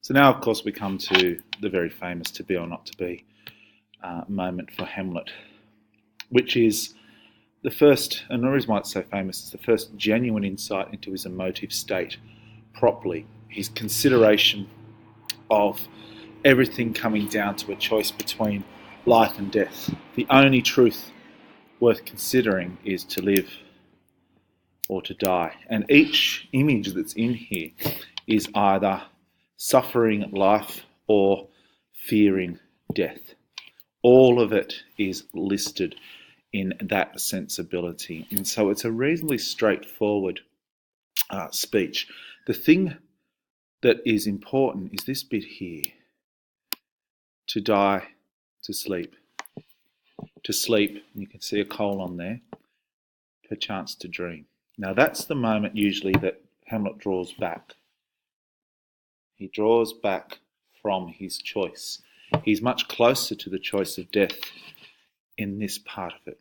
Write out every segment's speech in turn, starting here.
So now, of course, we come to the very famous "to be or not to be" moment for Hamlet, which is the first, and the reason why it's so famous, is the first genuine insight into his emotive state properly. His consideration of everything coming down to a choice between life and death. The only truth worth considering is to live or to die. And each image that's in here is either suffering life or fearing death. All of it is listed in that sensibility. And so it's a reasonably straightforward speech. The thing that is important is this bit here: to die, to sleep. To sleep, and you can see a colon there, perchance to dream. Now that's the moment usually that Hamlet draws back. He draws back from his choice. He's much closer to the choice of death in this part of it.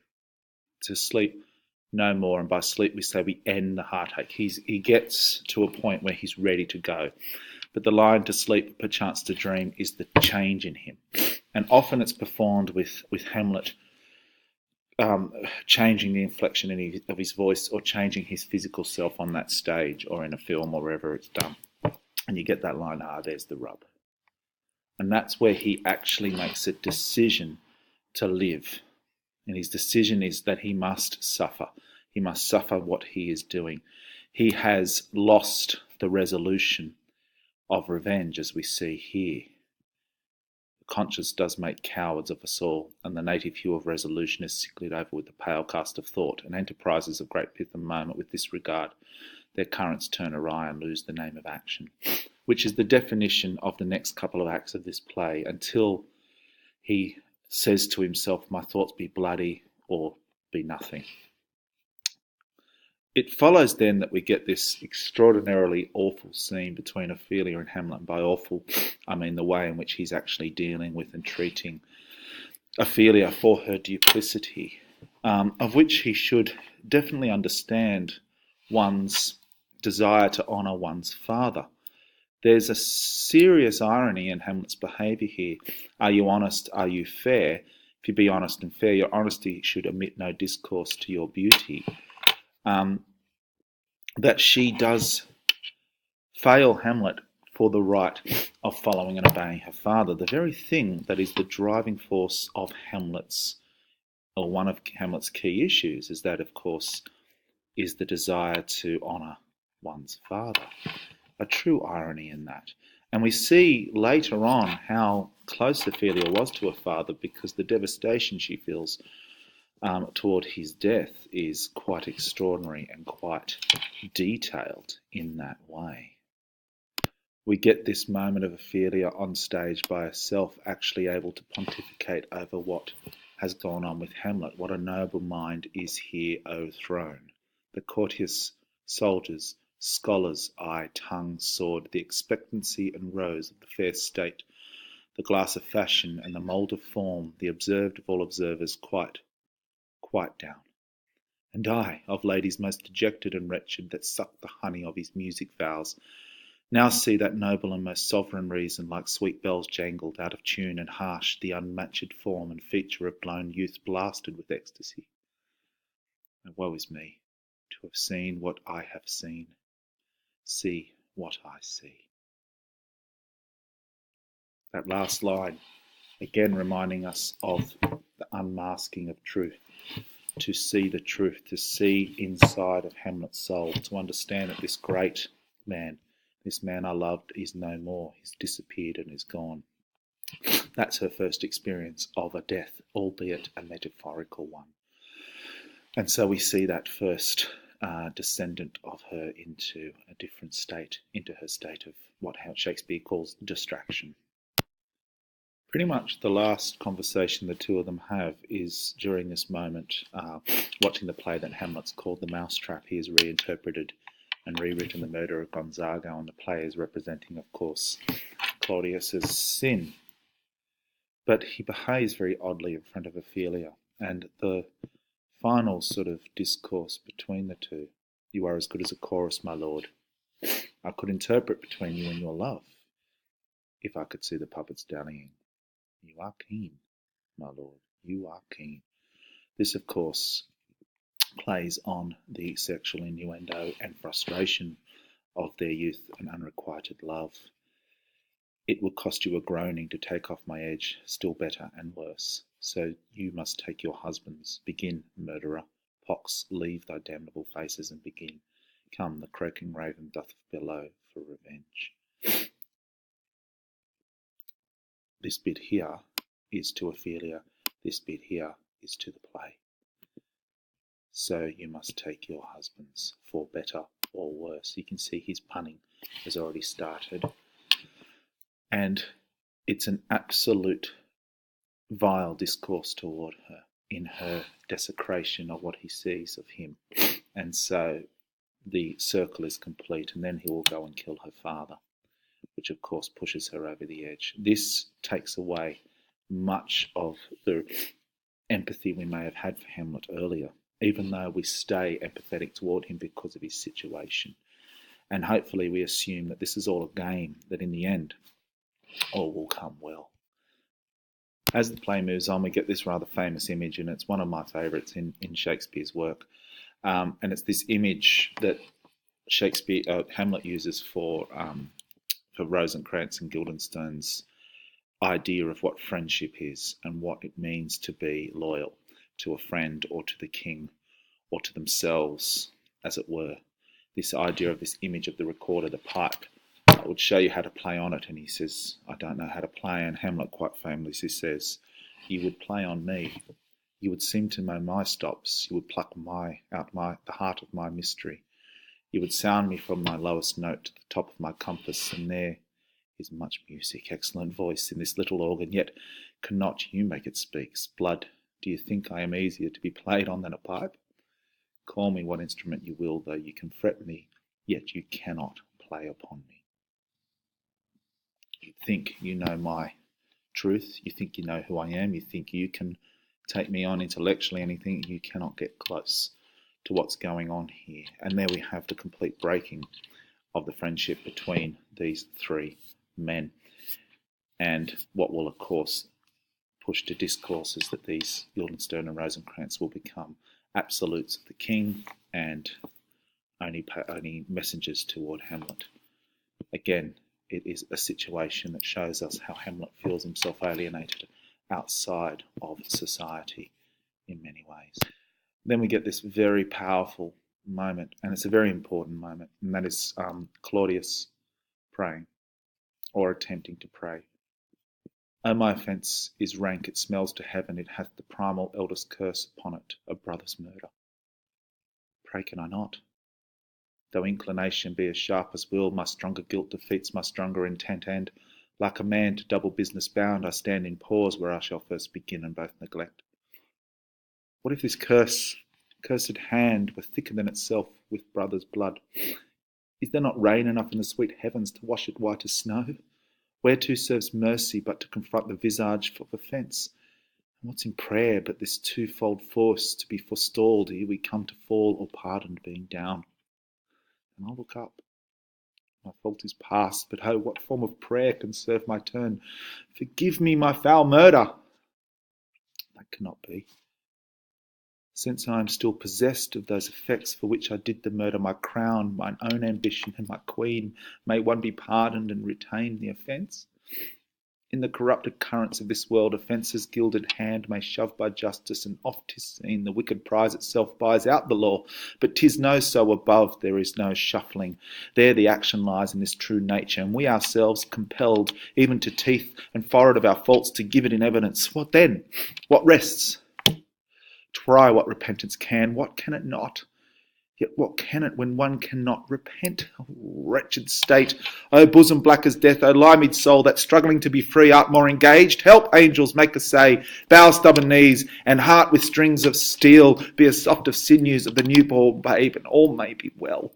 To sleep no more, and by sleep we say we end the heartache. He gets to a point where he's ready to go. But the line "to sleep, perchance to dream" is the change in him. And often it's performed with Hamlet changing the inflection of his voice, or changing his physical self on that stage or in a film or wherever it's done. And you get that line, there's the rub. And that's where he actually makes a decision to live. And his decision is that he must suffer. He must suffer what he is doing. He has lost the resolution of revenge, as we see here. Conscience does make cowards of us all, and the native hue of resolution is sicklied over with the pale cast of thought, and enterprises of great pith and moment with this regard their currents turn awry and lose the name of action, which is the definition of the next couple of acts of this play, until he says to himself, "My thoughts be bloody or be nothing." It follows then that we get this extraordinarily awful scene between Ophelia and Hamlet. And by awful, I mean the way in which he's actually dealing with and treating Ophelia for her duplicity, of which he should definitely understand one's desire to honour one's father. There's a serious irony in Hamlet's behaviour here. Are you honest? Are you fair? If you be honest and fair, your honesty should omit no discourse to your beauty. That she does fail Hamlet for the right of following and obeying her father, the very thing that is the driving force of Hamlet's, or one of Hamlet's key issues, is that, of course, is the desire to honour one's father. A true irony in that. And we see later on how close Ophelia was to her father, because the devastation she feels toward his death is quite extraordinary and quite detailed in that way. We get this moment of Ophelia on stage by herself, actually able to pontificate over what has gone on with Hamlet. What a noble mind is here overthrown. The courteous soldiers, scholars, eye, tongue, sword, the expectancy and rose of the fair state, the glass of fashion and the mould of form, the observed of all observers, quite down. And I, of ladies most dejected and wretched, that sucked the honey of his music vows, now see that noble and most sovereign reason, like sweet bells jangled, out of tune and harsh, the unmatched form and feature of blown youth blasted with ecstasy. And woe is me, to have seen what I have seen, see what I see. That last line, again reminding us of the unmasking of truth. To see the truth, to see inside of Hamlet's soul, to understand that this great man, this man I loved, is no more. He's disappeared and is gone. That's her first experience of a death, albeit a metaphorical one. And so we see that first descendant of her into a different state, into her state of what Shakespeare calls distraction. Pretty much the last conversation the two of them have is during this moment, watching the play that Hamlet's called The Mousetrap. He has reinterpreted and rewritten the murder of Gonzago, and the play is representing, of course, Claudius's sin. But he behaves very oddly in front of Ophelia, and the final sort of discourse between the two: "You are as good as a chorus, my lord. I could interpret between you and your love. if I could see the puppets dallying. You are keen, my lord, you are keen. This, of course, plays on the sexual innuendo and frustration of their youth and unrequited love. It would cost you a groaning to take off my edge, still better and worse. So you must take your husbands. Begin, murderer. Pox, leave thy damnable faces and begin. Come, the croaking raven doth bellow for revenge. This bit here is to Ophelia. This bit here is to the play. So you must take your husbands, for better or worse. You can see his punning has already started. And it's an absolute vile discourse toward her in her desecration of what he sees of him. And so the circle is complete, and then he will go and kill her father, which of course pushes her over the edge. This takes away much of the empathy we may have had for Hamlet earlier, even though we stay empathetic toward him because of his situation. And hopefully we assume that this is all a game, that in the end all will come well. As the play moves on, we get this rather famous image, and it's one of my favourites in Shakespeare's work. And it's this image that Hamlet uses for Rosencrantz and Guildenstern's idea of what friendship is and what it means to be loyal to a friend or to the king or to themselves, as it were. This idea of this image of the recorder, the pipe. I would show you how to play on it. And he says, I don't know how to play. And Hamlet quite famously says, you would play on me. You would seem to know my stops. You would pluck the heart of my mystery. You would sound me from my lowest note to the top of my compass. And there is much music, excellent voice in this little organ. Yet cannot you make it speak? Blood, do you think I am easier to be played on than a pipe? Call me what instrument you will, though you can fret me, yet you cannot play upon me. You think you know my truth, you think you know who I am, you think you can take me on intellectually, anything, you cannot get close to what's going on here. And there we have the complete breaking of the friendship between these three men. And what will, of course, push to discourse is that these Guildenstern and Rosencrantz will become absolutes of the king and only messengers toward Hamlet. Again, it is a situation that shows us how Hamlet feels himself alienated outside of society in many ways. Then we get this very powerful moment, and it's a very important moment, and that is Claudius praying, or attempting to pray. Oh, my offence is rank, it smells to heaven, it hath the primal eldest curse upon it, a brother's murder. Pray can I not? Though inclination be as sharp as will, my stronger guilt defeats my stronger intent, and, like a man to double business bound, I stand in pause where I shall first begin and both neglect. What if this cursed hand were thicker than itself with brother's blood? Is there not rain enough in the sweet heavens to wash it white as snow? Whereto serves mercy but to confront the visage of offence? And what's in prayer but this twofold force to be forestalled ere we come to fall or pardoned being down? And I'll look up. My fault is past, but oh, what form of prayer can serve my turn? Forgive me my foul murder. That cannot be. Since I am still possessed of those effects for which I did the murder, my crown, mine own ambition, and my queen, may one be pardoned and retain the offence? In the corrupted currents of this world, offence's gilded hand may shove by justice, and oft 'tis seen the wicked prize itself buys out the law. But 'tis no so above, there is no shuffling. There the action lies in this true nature, and we ourselves compelled, even to teeth and forehead of our faults, to give it in evidence. What then? What rests? Try what repentance can, what can it not? Yet what can it when one cannot repent? Oh, wretched state! O bosom black as death! O limead soul, that struggling to be free art more engaged! Help, angels, make assay! Bow stubborn knees, and heart with strings of steel, be as soft of sinews of the newborn babe, and all may be well.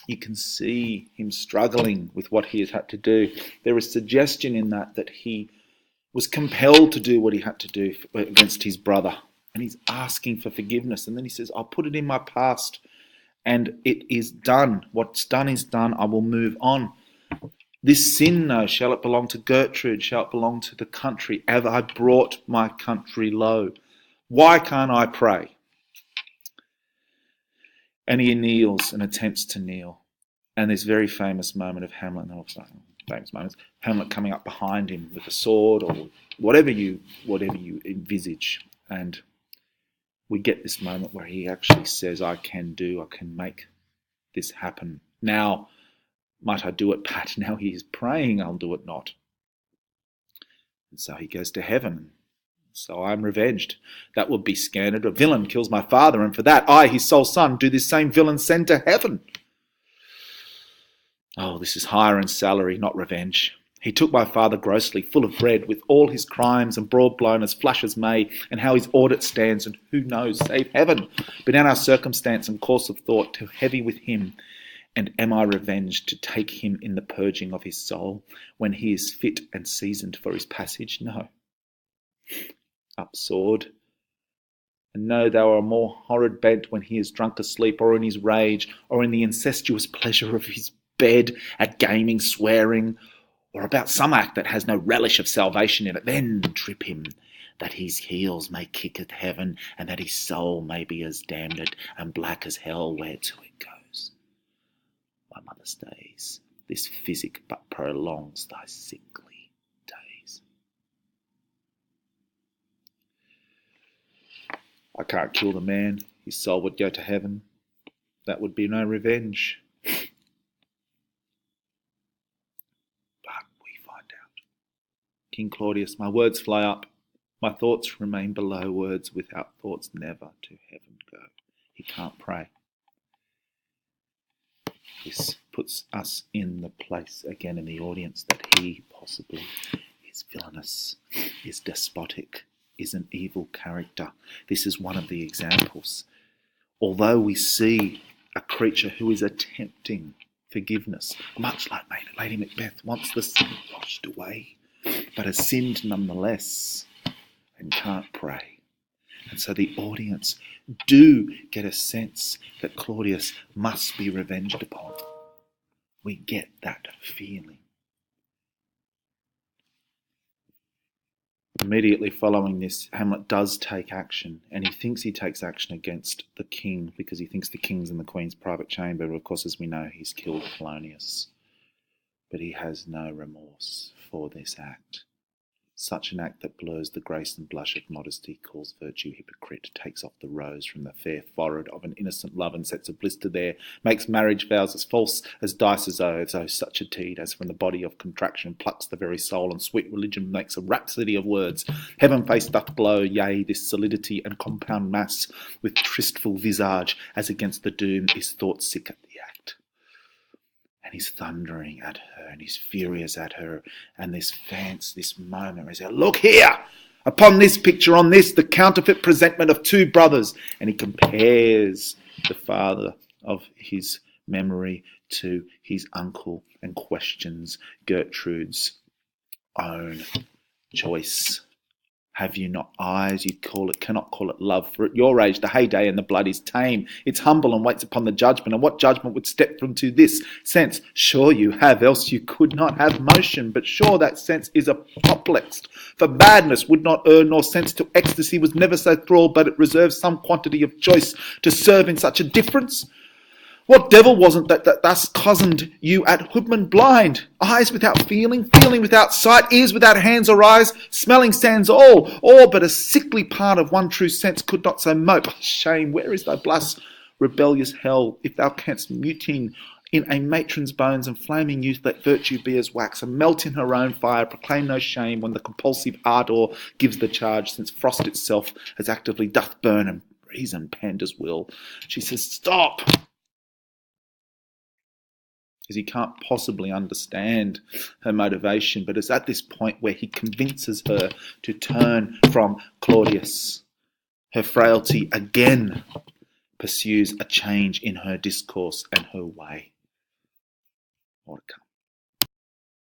You can see him struggling with what he has had to do. There is suggestion in that he was compelled to do what he had to do against his brother. And he's asking for forgiveness. And then he says, I'll put it in my past and it is done. What's done is done. I will move on. This sin, no, shall it belong to Gertrude? Shall it belong to the country? Have I brought my country low? Why can't I pray? And he kneels and attempts to kneel. And this very famous moment of Hamlet, Hamlet coming up behind him with a sword or whatever you envisage. And we get this moment where he actually says, I can make this happen. Now, might I do it, Pat? Now he is praying, I'll do it not. And so he goes to heaven. So I am revenged. That would be scandaled. A villain kills my father, and for that I, his sole son, do this same villain send to heaven. Oh, this is hire and salary, not revenge. He took my father grossly, full of bread, with all his crimes and broad-blown as flush as May, and how his audit stands, and who knows, save heaven. But in our circumstance and course of thought, too heavy with him, and am I revenged to take him in the purging of his soul, when he is fit and seasoned for his passage? No. Up sword. And know thou art more horrid bent when he is drunk asleep, or in his rage, or in the incestuous pleasure of his bed, at gaming, swearing, or about some act that has no relish of salvation in it. Then trip him, that his heels may kick at heaven, and that his soul may be as damned and black as hell whereto it goes. My mother stays, this physic but prolongs thy sickly days. I can't kill the man, his soul would go to heaven. That would be no revenge. But we find out. King Claudius, my words fly up, my thoughts remain below. Words without thoughts never to heaven go. He can't pray. This puts us in the place again in the audience that he possibly is villainous, is despotic, is an evil character. This is one of the examples. Although we see a creature who is attempting forgiveness, much like Lady Macbeth, wants the sin washed away, but has sinned nonetheless and can't pray. And so the audience do get a sense that Claudius must be revenged upon. We get that feeling. Immediately following this, Hamlet does take action, and he thinks he takes action against the king because he thinks the king's in the queen's private chamber. But of course, as we know, he's killed Polonius. But he has no remorse for this act. Such an act that blurs the grace and blush of modesty, calls virtue hypocrite, takes off the rose from the fair forehead of an innocent love and sets a blister there, makes marriage vows as false as dice's oaths. Oh, such a deed as from the body of contraction plucks the very soul, and sweet religion makes a rhapsody of words. Heaven face doth glow, yea, this solidity and compound mass, with tristful visage, as against the doom is thought sick at the act. And he's thundering at her, and he's furious at her, and this moment is, look here, upon this picture, on this, the counterfeit presentment of two brothers. And he compares the father of his memory to his uncle and questions Gertrude's own choice. Have you not eyes? You cannot call it love. For at your age, the heyday and the blood is tame. It's humble and waits upon the judgment. And what judgment would step from to this sense? Sure you have, else you could not have motion. But sure that sense is apoplexed. For madness would not err, nor sense to ecstasy was never so thrall, but it reserves some quantity of choice to serve in such a difference. What devil wasn't that thus cozened you at hoodman blind? Eyes without feeling, feeling without sight, ears without hands or eyes, smelling sans all but a sickly part of one true sense could not so mope. Shame, where is thy blush, rebellious hell, if thou canst mutine in a matron's bones and flaming youth let virtue be as wax, and melt in her own fire, proclaim no shame when the compulsive ardour gives the charge, since frost itself as actively doth burn and reason panders will. She says, stop! Because he can't possibly understand her motivation, but it's at this point where he convinces her to turn from Claudius. Her frailty again pursues a change in her discourse and her way. More to come.